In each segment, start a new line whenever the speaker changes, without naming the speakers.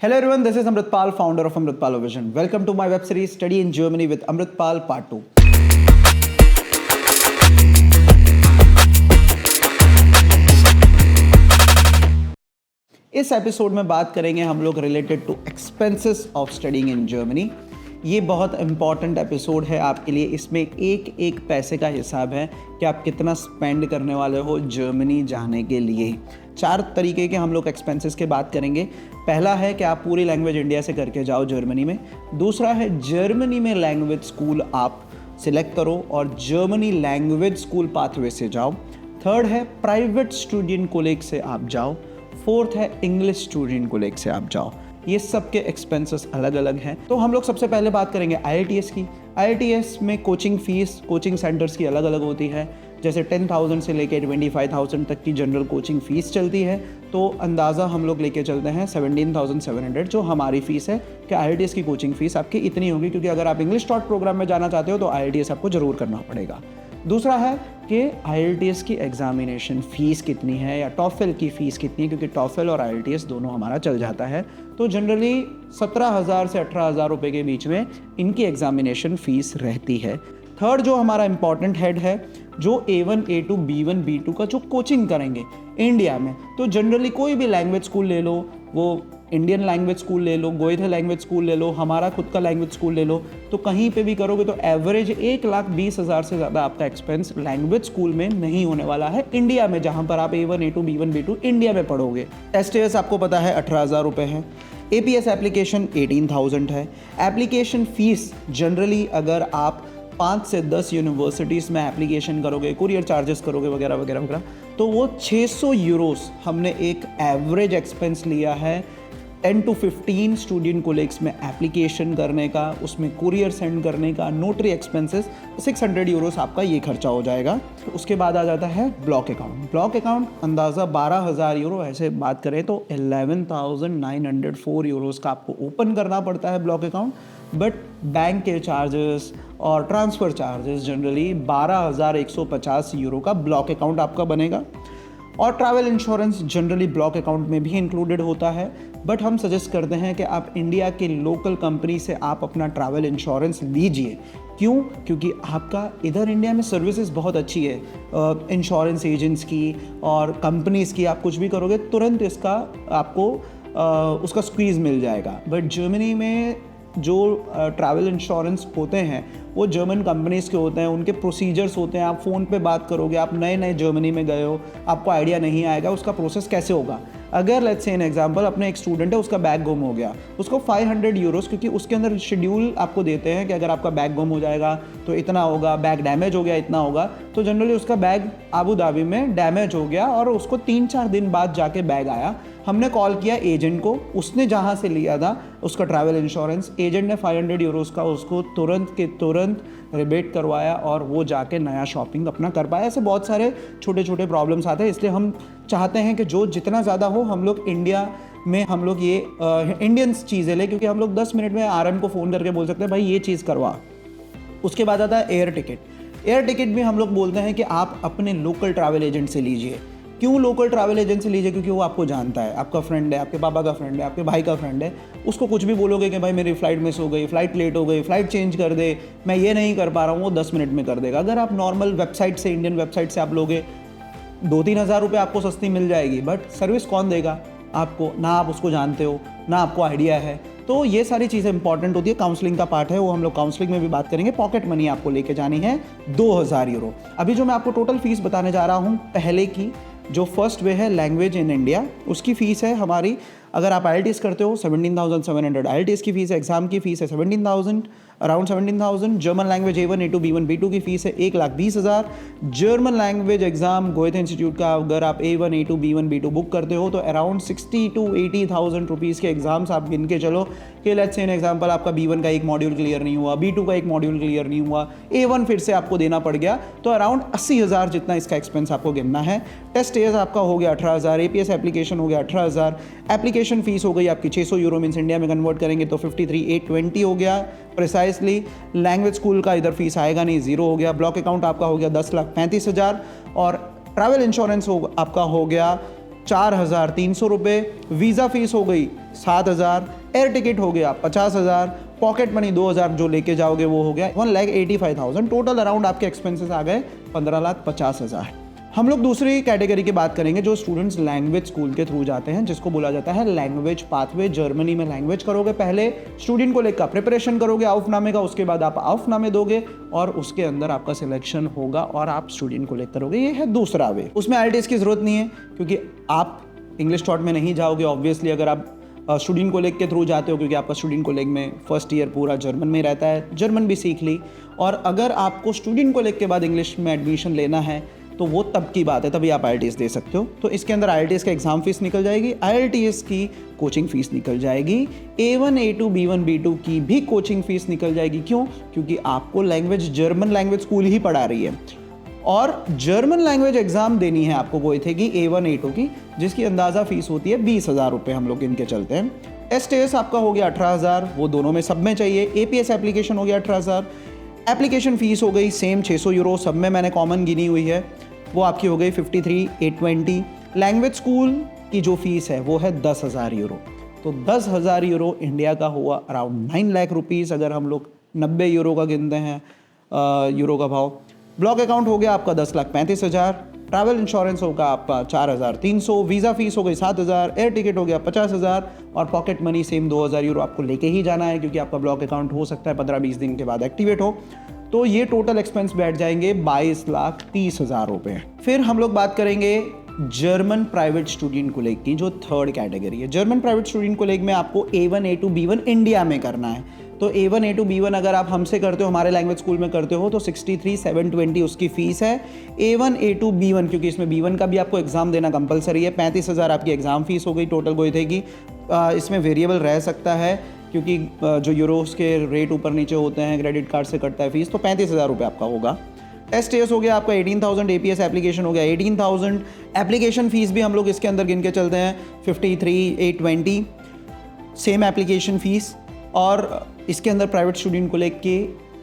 Hello everyone, this is Amritpal, founder of Amritpal Vision. Welcome to my web series Study in Germany with Amritpal Part 2. इस episode में बात करेंगे हम लोग related to expenses of studying in Germany. ये बहुत important episode है आपके लिए। इसमें एक एक पैसे का हिसाब है कि आप कितना स्पेंड करने वाले हो जर्मनी जाने के लिए। 4 तरीके के हम लोग एक्सपेंसेस के बात करेंगे। पहला है कि आप पूरी लैंग्वेज इंडिया से करके जाओ जर्मनी में। दूसरा है जर्मनी में लैंग्वेज स्कूल आप सिलेक्ट करो और जर्मनी लैंग्वेज स्कूल पाथवे से जाओ। थर्ड है प्राइवेट स्टूडेंट कॉलेज से आप जाओ। फोर्थ है इंग्लिश स्टूडेंट कॉलेज से आप जाओ। ये सब के एक्सपेंसेस अलग अलग हैं। तो हम लोग सबसे पहले बात करेंगे IELTS की। IELTS में कोचिंग फीस कोचिंग सेंटर्स की अलग अलग होती है। जैसे 10,000 से लेके 25,000 तक की जनरल कोचिंग फ़ीस चलती है। तो अंदाज़ा हम लोग लेके चलते हैं 17,700 जो हमारी फ़ीस है कि IELTS की कोचिंग फ़ीस आपकी इतनी होगी, क्योंकि अगर आप इंग्लिश टॉट प्रोग्राम में जाना चाहते हो तो IELTS आपको ज़रूर करना पड़ेगा। दूसरा है कि IELTS की एग्ज़ामिनेशन फ़ीस कितनी है या टॉफल की फ़ीस कितनी है, क्योंकि टॉफल और IELTS दोनों हमारा चल जाता है। तो जनरली 17,000 से 18,000 रुपये के बीच में इनकी एग्ज़ामिनेशन फ़ीस रहती है। थर्ड जो हमारा इम्पॉर्टेंट हेड है, जो A1, A2, B1, B2 का जो कोचिंग करेंगे इंडिया में, तो जनरली कोई भी लैंग्वेज स्कूल ले लो, वो इंडियन लैंग्वेज स्कूल ले लो, गोयथे लैंग्वेज स्कूल ले लो, हमारा खुद का लैंग्वेज स्कूल ले लो, तो कहीं पे भी करोगे तो एवरेज 1,20,000 से ज़्यादा आपका एक्सपेंस लैंग्वेज स्कूल में नहीं होने वाला है इंडिया में, जहाँ पर आप A1, A2, B1, B2 India में पढ़ोगे। STS आपको पता है 18,000 रुपये है। APS एप्लीकेशन 18,000 है। एप्लीकेशन फ़ीस जनरली अगर आप 5 से 10 यूनिवर्सिटीज़ में एप्लीकेशन करोगे, कुरियर चार्जेस करोगे वगैरह वगैरह वगैरह, तो वो 600 यूरोस हमने एक एवरेज एक्सपेंस लिया है 10 to 15 स्टूडेंट कॉलेज में एप्लीकेशन करने का, उसमें कुरियर सेंड करने का, नोटरी एक्सपेंसेस 600 यूरोस आपका ये खर्चा हो जाएगा। तो उसके बाद आ जाता है ब्लॉक अकाउंट। ब्लॉक अकाउंट अंदाज़ा 12,000 यूरो, ऐसे बात करें तो 11,904 यूरोस का आपको ओपन करना पड़ता है ब्लॉक अकाउंट। बट बैंक के चार्जेस और ट्रांसफ़र चार्जेस जनरली 12,150 यूरो का ब्लॉक अकाउंट आपका बनेगा। और travel insurance generally block account में भी इंक्लूडेड होता है। बट हम सजेस्ट करते हैं कि आप इंडिया के लोकल कंपनी से आप अपना ट्रैवल इंश्योरेंस लीजिए। क्यों? क्योंकि आपका इधर इंडिया में सर्विसेज बहुत अच्छी है इंश्योरेंस एजेंट्स की और कंपनीज़ की। आप कुछ भी करोगे तुरंत इसका आपको उसका स्क्वीज़ मिल जाएगा। बट जर्मनी में जो ट्रैवल इंश्योरेंस होते हैं वो जर्मन कंपनीज़ के होते हैं, उनके प्रोसीजर्स होते हैं। आप फ़ोन पे बात करोगे, आप नए नए जर्मनी में गए हो, आपको आइडिया नहीं आएगा उसका प्रोसेस कैसे होगा। अगर लेट्स से एन एग्जांपल, अपने एक स्टूडेंट है, उसका बैग गुम हो गया, उसको 500 यूरोस, क्योंकि उसके अंदर शेड्यूल आपको देते हैं कि अगर आपका बैग गुम हो जाएगा तो इतना होगा, बैग डैमेज हो गया इतना होगा। तो जनरली उसका बैग आबू धाबी में डैमेज हो गया और उसको 3-4 दिन बाद जाके बैग आया। हमने कॉल किया एजेंट को, उसने जहाँ से लिया था उसका ट्रैवल इंश्योरेंस, एजेंट ने 500 यूरोस का उसको तुरंत के तुरंत रिबेट करवाया और वो जाके नया शॉपिंग अपना कर पाया। ऐसे बहुत सारे छोटे छोटे प्रॉब्लम्स आते हैं, इसलिए हम चाहते हैं कि जो जितना ज़्यादा हो हम लोग इंडिया में हम लोग ये इंडियंस चीज़ें लें, क्योंकि हम लोग 10 मिनट में RM को फ़ोन करके बोल सकते हैं भाई ये चीज़ करवा। उसके बाद आता है एयर टिकट। एयर टिकट भी हम लोग बोलते हैं कि आप अपने लोकल ट्रैवल एजेंट से लीजिए। क्यों लोकल ट्रैवल एजेंट से लीजिए? क्योंकि वो आपको जानता है, आपका फ्रेंड है, आपके पापा का फ्रेंड है, आपके भाई का फ्रेंड है। उसको कुछ भी बोलोगे कि भाई मेरी फ़्लाइट मिस हो गई, फ़्लाइट लेट हो गई, फ़्लाइट चेंज कर दे, मैं ये नहीं कर पा रहा हूँ, वो 10 मिनट में कर देगा। अगर आप नॉर्मल वेबसाइट से, इंडियन वेबसाइट से आप लोगे 2-3 हज़ार रुपये आपको सस्ती मिल जाएगी, बट सर्विस कौन देगा आपको? ना आप उसको जानते हो, ना आपको आइडिया है। तो ये सारी चीज़ें इंपॉर्टेंट होती है। काउंसलिंग का पार्ट है, वो हम लोग काउंसलिंग में भी बात करेंगे। पॉकेट मनी आपको लेके जानी है 2,000 यूरो। अभी जो मैं आपको टोटल फीस बताने जा रहा हूँ, पहले की जो फर्स्ट वे है लैंग्वेज इन इंडिया, उसकी फ़ीस है हमारी, अगर आप IELTS करते हो 17,700 IELTS की फ़ीस है, एग्ज़ाम की फ़ीस है 17,000, around 17,000। German language A1, A2, B1, B2 की फ़ीस है 1,20,000। जर्मन लैंग्वेज एग्ज़ाम गोयथे इंस्टीट्यूट का अगर आप A1, A2, B1, B2 book करते हो तो अराउंड 60,000 to 80,000 रुपीज़ के एग्ज़ाम्स आप गिन के चलो कि लेट्स से एन एग्जाम्पल आपका B1 का एक मॉड्यूल क्लियर नहीं हुआ, B2 का एक मॉड्यूल क्लियर नहीं हुआ, A1 फिर से आपको देना पड़ गया, तो अराउंड 80,000 जितना इसका एक्सपेंस आपको गिनना है। टेस्ट एज आपका हो गया 18,000, APS एप्लीकेशन हो गया 18,000, एप्लीकेशन फ़ीस हो गई आपकी 600 यूरो, मीन्स इंडिया में कन्वर्ट करेंगे तो 53,820 हो गया प्रिसाइसली। लैंग्वेज स्कूल का इधर फीस आएगा नहीं, ज़ीरो हो गया। ब्लॉक अकाउंट आपका हो गया 10,35,000 और ट्रैवल इंश्योरेंस आपका हो गया 4,300 रुपये, वीज़ा फीस हो गई 7,000, एयर टिकट हो गया 50,000, पॉकेट मनी 2,000 जो लेके जाओगे वो हो गया 1,85,000। टोटल अराउंड आपके एक्सपेंसेस आ गए 15,50,000। हम लोग दूसरी कैटेगरी की बात करेंगे जो स्टूडेंट्स लैंग्वेज स्कूल के थ्रू जाते हैं, जिसको बोला जाता है लैंग्वेज पाथवे। जर्मनी में लैंग्वेज करोगे, पहले स्टूडेंट को लेकर प्रिपरेशन करोगे आउफनामे का, उसके बाद आप आउफनामे दोगे और उसके अंदर आपका सिलेक्शन होगा और आप स्टूडेंट को लेकर करोगे। ये है दूसरा वे। उसमें IELTS की ज़रूरत नहीं है क्योंकि आप इंग्लिश टॉट में नहीं जाओगे ऑब्वियसली। अगर आप स्टूडेंट कॉलेज के थ्रू जाते हो क्योंकि आपका स्टूडेंट कॉलेज में फर्स्ट ईयर पूरा जर्मन में रहता है, जर्मन भी सीख ली। और अगर आपको स्टूडेंट कॉलेज के बाद इंग्लिश में एडमिशन लेना है तो वो तब की बात है, तभी आप IELTS दे सकते हो। तो इसके अंदर IELTS का एग्ज़ाम फीस निकल जाएगी, IELTS की कोचिंग फीस निकल जाएगी, A1 A2 B1 B2 की भी कोचिंग फीस निकल जाएगी। क्यों? क्योंकि आपको लैंग्वेज जर्मन लैंग्वेज स्कूल ही पढ़ा रही है और जर्मन लैंग्वेज एग्ज़ाम देनी है आपको वो थे कि A1 A2 की, जिसकी अंदाज़ा फीस होती है 20,000 रुपये। हम लोग इनके चलते हैं। STS आपका हो गया 18,000, वो दोनों में सब में चाहिए। APS एप्लीकेशन हो गया 18,000, एप्लीकेशन फ़ीस हो गई सेम 600 यूरो, सब में मैंने कॉमन गिनी हुई है, वो आपकी हो गई 53,820। लैंग्वेज स्कूल की जो फीस है वो है 10,000 यूरो। तो 10,000 यूरो इंडिया का हुआ अराउंड 9 लाख रुपीज़, अगर हम लोग 90 यूरो का गिनते हैं यूरो का भाव। ब्लॉक अकाउंट हो गया आपका 10,35,000, ट्रैवल इंश्योरेंस होगा आपका 4,300, वीज़ा फीस हो गई 7,000, एयर टिकट हो गया 50,000 और पॉकेट मनी सेम 2,000 यूरो आपको लेके ही जाना है क्योंकि आपका ब्लॉक अकाउंट हो सकता है 15-20 दिन के बाद एक्टिवेट हो। तो ये टोटल एक्सपेंस बैठ जाएंगे 22,30,000 रुपये। फिर हम लोग बात करेंगे जर्मन प्राइवेट स्टूडेंट कॉलेज की, जो थर्ड कैटेगरी है। जर्मन प्राइवेट स्टूडेंट कॉलेज में आपको A1 A2 B1 इंडिया में करना है। तो A1 A2 B1 अगर आप हमसे करते हो, हमारे लैंग्वेज स्कूल में करते हो तो 63,720 उसकी फ़ीस है। A1 A2 B1 क्योंकि इसमें B1 का भी आपको एग्ज़ाम देना कंपलसरी है, 35,000 आपकी एग्ज़ाम फ़ीस हो गई टोटल कोई थे कि इसमें वेरिएबल रह सकता है क्योंकि जो यूरोस के रेट ऊपर नीचे होते हैं, क्रेडिट कार्ड से कटता है फीस, तो 35,000 रुपये आपका होगा। STS हो गया आपका 18,000, APS एप्लीकेशन हो गया 18,000। एप्लीकेशन फ़ीस भी हम लोग इसके अंदर गिन के चलते हैं 53,820 सेम एप्लीकेशन फ़ीस। और इसके अंदर प्राइवेट स्टूडेंट को लेके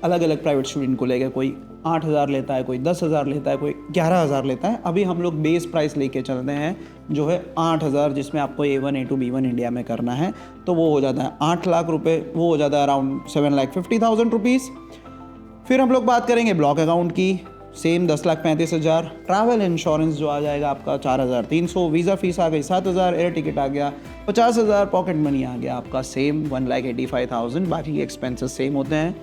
अलग अलग प्राइवेट स्टूडेंट को लेकर कोई 8,000 लेता है, कोई 10,000 लेता है, कोई 11,000 लेता है। अभी हम लोग बेस प्राइस लेके चलते हैं जो है 8,000, जिसमें आपको A1 A2 B1 इंडिया में करना है तो वो हो जाता है 8 लाख रुपये, वो हो जाता है अराउंड 7,50,000 रुपीज़। फिर हम लोग बात करेंगे ब्लॉक अकाउंट की, सेम 10,35,000। ट्रैवल इंश्योरेंस जो आ जाएगा आपका 4,300, वीज़ा फीस आ गई 7,000, एयर टिकट आ गया 50,000, पॉकेट मनी आ गया आपका सेम 1,85,000। बाकी एक्सपेंसेस सेम होते हैं।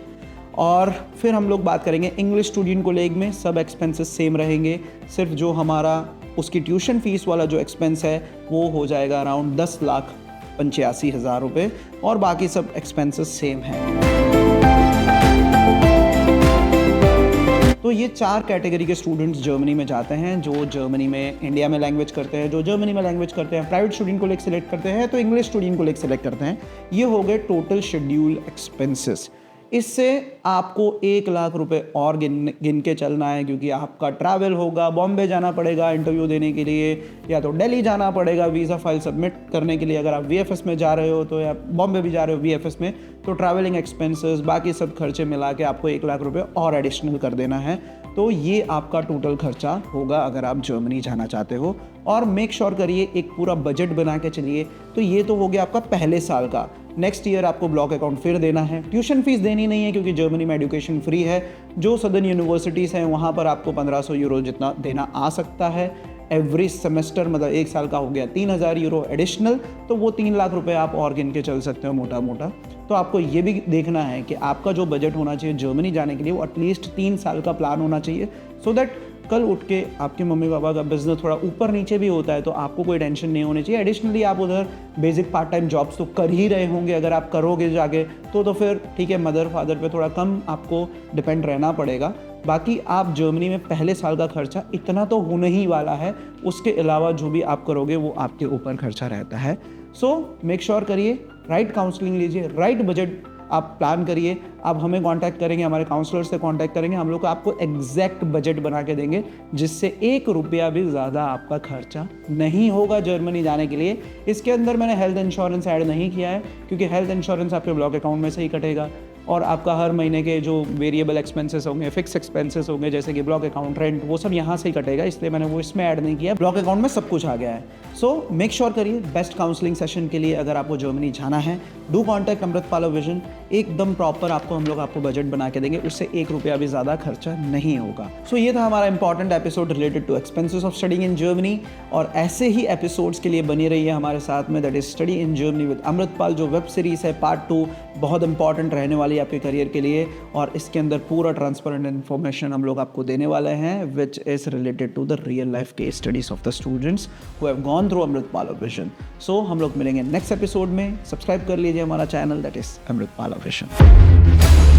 और फिर हम लोग बात करेंगे इंग्लिश स्टूडेंट कॉलेज में, सब एक्सपेंसेस सेम रहेंगे, सिर्फ जो हमारा उसकी ट्यूशन फ़ीस वाला जो एक्सपेंस है वो हो जाएगा अराउंड 10,85,000 रुपये और बाकी सब एक्सपेंसेस सेम हैं। तो ये 4 कैटेगरी के स्टूडेंट्स जर्मनी में जाते हैं, जो जर्मनी में इंडिया में लैंग्वेज करते हैं, जो जर्मनी में लैंग्वेज करते हैं, प्राइवेट स्टूडेंट कॉलेज सेलेक्ट करते हैं, तो इंग्लिश स्टूडेंट कॉलेज सेलेक्ट करते हैं। ये हो गए टोटल शेड्यूल एक्सपेंसेस। इससे आपको 1 लाख रुपए और गिन के चलना है क्योंकि आपका ट्रैवल होगा, बॉम्बे जाना पड़ेगा इंटरव्यू देने के लिए, या तो दिल्ली जाना पड़ेगा वीज़ा फाइल सबमिट करने के लिए अगर आप VFS में जा रहे हो तो, या बॉम्बे भी जा रहे हो VFS में, तो ट्रैवलिंग एक्सपेंसेस बाकी सब खर्चे मिला के आपको 1 लाख रुपए और एडिशनल कर देना है। तो ये आपका टोटल खर्चा होगा अगर आप जर्मनी जाना चाहते हो। और मेक श्योर करिए एक पूरा बजट बना के चलिए। तो ये तो हो गया आपका पहले साल का। नेक्स्ट ईयर आपको ब्लॉक अकाउंट फिर देना है, ट्यूशन फीस देनी नहीं है क्योंकि जर्मनी में एजुकेशन फ्री है। जो सदर्न यूनिवर्सिटीज़ हैं वहाँ पर आपको 1,500 यूरो जितना देना आ सकता है एवरी सेमेस्टर, मतलब 1 साल का हो गया 3,000 यूरो एडिशनल, तो वो 3 लाख रुपए आप और गिन के चल सकते हो मोटा मोटा। तो आपको ये भी देखना है कि आपका जो बजट होना चाहिए जर्मनी जाने के लिए वो एटलीस्ट 3 साल का प्लान होना चाहिए, सो दैट कल उठ के आपके मम्मी पापा का बिजनेस थोड़ा ऊपर नीचे भी होता है तो आपको कोई टेंशन नहीं होनी चाहिए। एडिशनली आप उधर बेसिक पार्ट टाइम जॉब्स तो कर ही रहे होंगे, अगर आप करोगे जाके तो फिर ठीक है, मदर फादर पे थोड़ा कम आपको डिपेंड रहना पड़ेगा। बाकी आप जर्मनी में पहले साल का खर्चा इतना तो होने ही वाला है, उसके अलावा जो भी आप करोगे वो आपके ऊपर खर्चा रहता है। सो मेक श्योर करिए, राइट काउंसलिंग लीजिए, राइट बजट आप प्लान करिए। आप हमें कांटेक्ट करेंगे, हमारे काउंसलर से कांटेक्ट करेंगे, हम लोग आपको एग्जैक्ट बजट बना के देंगे जिससे 1 रुपया भी ज़्यादा आपका खर्चा नहीं होगा जर्मनी जाने के लिए। इसके अंदर मैंने हेल्थ इंश्योरेंस ऐड नहीं किया है क्योंकि हेल्थ इंश्योरेंस आपके ब्लॉक अकाउंट में से ही कटेगा और आपका हर महीने के जो वेरिएबल एक्सपेंसेस होंगे, फिक्स एक्सपेंसेस होंगे जैसे कि ब्लॉक अकाउंट, रेंट, वो सब यहाँ से ही कटेगा, इसलिए मैंने वो इसमें ऐड नहीं किया। ब्लॉक अकाउंट में सब कुछ आ गया है। सो मेक श्योर करिए बेस्ट काउंसलिंग सेशन के लिए अगर आपको जर्मनी जाना है, डू कॉन्टैक्ट अमृतपाल विजन। एकदम प्रॉपर हम लोग आपको बजट बना के देंगे, उससे 1 रुपया भी ज़्यादा खर्चा नहीं होगा। सो ये था हमारा important episode related to expenses of studying in Germany. और ऐसे ही एपिसोड्स के लिए बनी रही है हमारे साथ में, that is study in Germany with Amritpal, जो वेब सीरीज़ है पार्ट 2, बहुत इंपॉर्टेंट रहने वाली है आपके करियर के लिए। और इसके अंदर पूरा ट्रांसपेरेंट इन्फॉर्मेशन हम लोग आपको देने वाले हैं, which is related to the real life case studies of the students who have gone through Amritpal vision. So हम लोग मिलेंगे नेक्स्ट एपिसोड में। सब्सक्राइब कर लीजिए हमारा channel, that is Amritpal vision.